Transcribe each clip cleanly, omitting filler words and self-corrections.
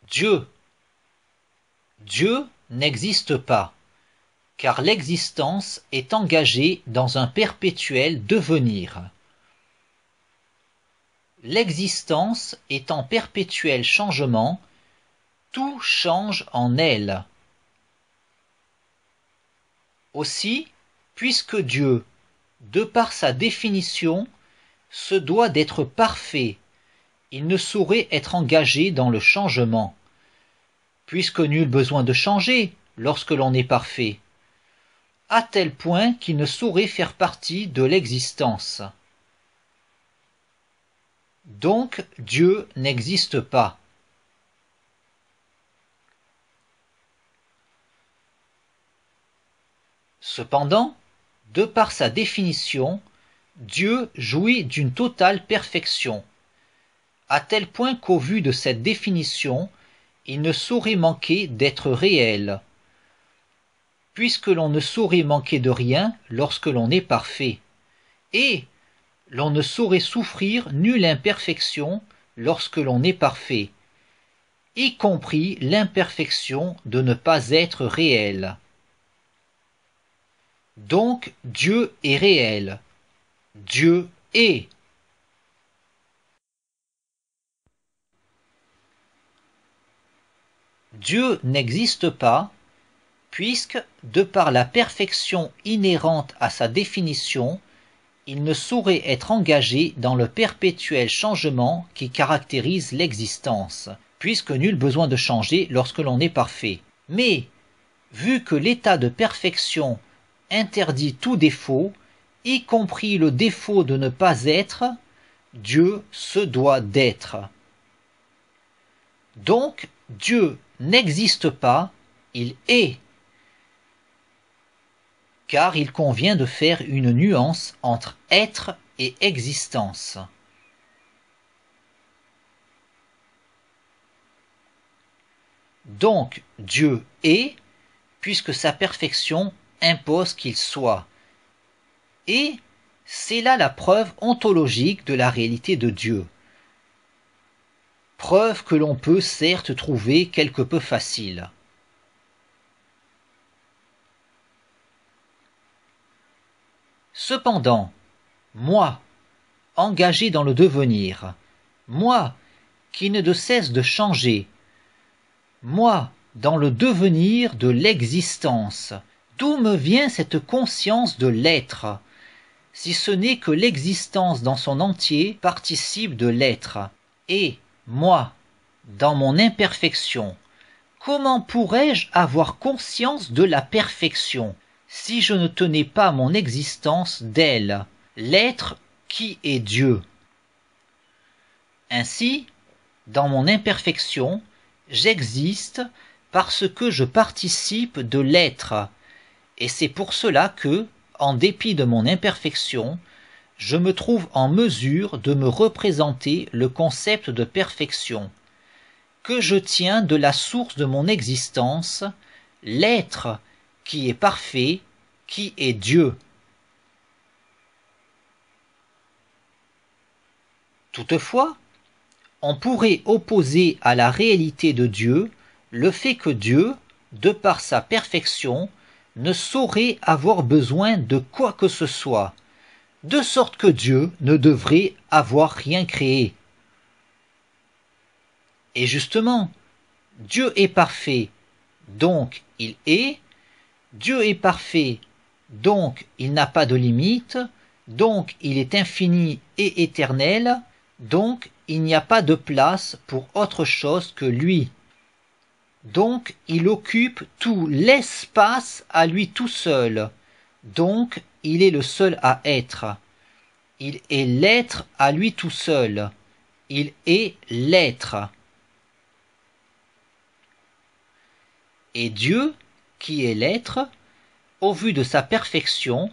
Dieu. Dieu n'existe pas, car l'existence est engagée dans un perpétuel devenir. L'existence est en perpétuel changement, tout change en elle. Aussi, puisque Dieu, de par sa définition, se doit d'être parfait, il ne saurait être engagé dans le changement, puisque nul besoin de changer lorsque l'on est parfait, à tel point qu'il ne saurait faire partie de l'existence. Donc Dieu n'existe pas. Cependant, de par sa définition, Dieu jouit d'une totale perfection, à tel point qu'au vu de cette définition, il ne saurait manquer d'être réel, puisque l'on ne saurait manquer de rien lorsque l'on est parfait, et l'on ne saurait souffrir nulle imperfection lorsque l'on est parfait, y compris l'imperfection de ne pas être réel. Donc Dieu est réel. Dieu est. Dieu n'existe pas, puisque, de par la perfection inhérente à sa définition, il ne saurait être engagé dans le perpétuel changement qui caractérise l'existence, puisque nul besoin de changer lorsque l'on est parfait. Mais, vu que l'état de perfection interdit tout défaut, y compris le défaut de ne pas être, Dieu se doit d'être. Donc, Dieu n'existe pas, il est. Car il convient de faire une nuance entre être et existence. Donc Dieu est, puisque sa perfection impose qu'il soit. Et c'est là la preuve ontologique de la réalité de Dieu. Preuve que l'on peut certes trouver quelque peu facile. Cependant, moi, engagé dans le devenir, moi, qui ne cesse de changer, moi, dans le devenir de l'existence, d'où me vient cette conscience de l'être, si ce n'est que l'existence dans son entier participe de l'être, et moi, dans mon imperfection, comment pourrais-je avoir conscience de la perfection si je ne tenais pas mon existence d'elle, l'être qui est Dieu? Ainsi, dans mon imperfection, j'existe parce que je participe de l'être, et c'est pour cela que, en dépit de mon imperfection, je me trouve en mesure de me représenter le concept de perfection, que je tiens de la source de mon existence, l'être qui est parfait, qui est Dieu. Toutefois, on pourrait opposer à la réalité de Dieu le fait que Dieu, de par sa perfection, ne saurait avoir besoin de quoi que ce soit, de sorte que Dieu ne devrait avoir rien créé. Et justement, Dieu est parfait, donc il est. Dieu est parfait, donc il n'a pas de limite, donc il est infini et éternel, donc il n'y a pas de place pour autre chose que lui. Donc il occupe tout l'espace à lui tout seul, donc il est le seul à être. Il est l'être à lui tout seul, il est l'être. Et Dieu, qui est l'être, au vu de sa perfection,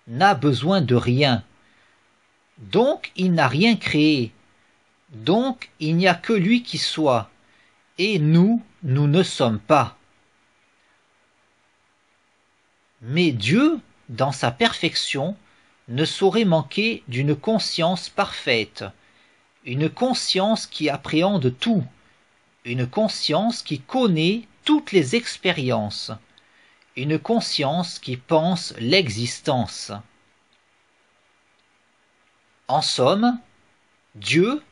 n'a besoin de rien. Donc il n'a rien créé. Donc il n'y a que lui qui soit. Et nous ne sommes pas. Mais Dieu, dans sa perfection, ne saurait manquer d'une conscience parfaite, une conscience qui appréhende tout, une conscience qui connaît toutes les expériences, une conscience qui pense l'existence. En somme, Dieu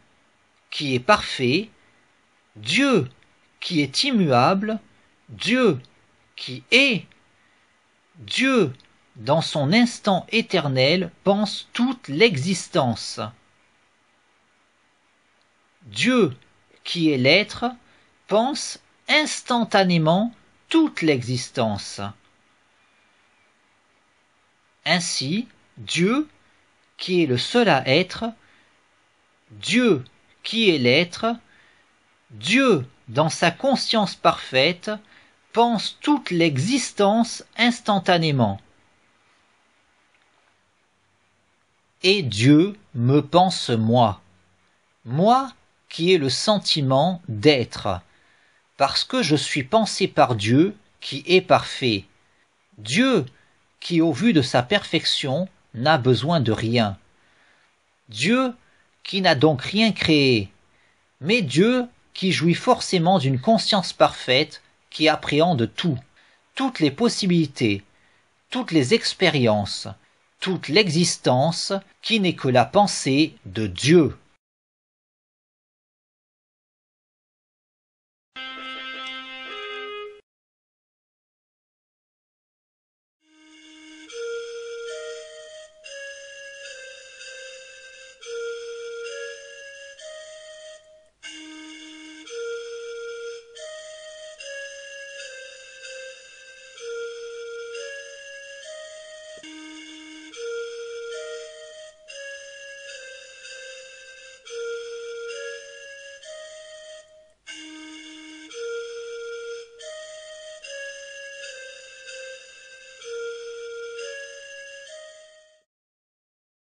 qui est parfait, Dieu qui est immuable, Dieu qui est, Dieu dans son instant éternel pense toute l'existence. Dieu qui est l'être pense instantanément toute l'existence. Ainsi, Dieu qui est le seul à être, Dieu qui est l'être, Dieu dans sa conscience parfaite pense toute l'existence instantanément. Et Dieu me pense moi, moi qui ai le sentiment d'être, parce que je suis pensé par Dieu qui est parfait. Dieu qui au vu de sa perfection n'a besoin de rien. Dieu qui n'a donc rien créé, mais Dieu qui jouit forcément d'une conscience parfaite qui appréhende tout, toutes les possibilités, toutes les expériences, toute l'existence qui n'est que la pensée de Dieu.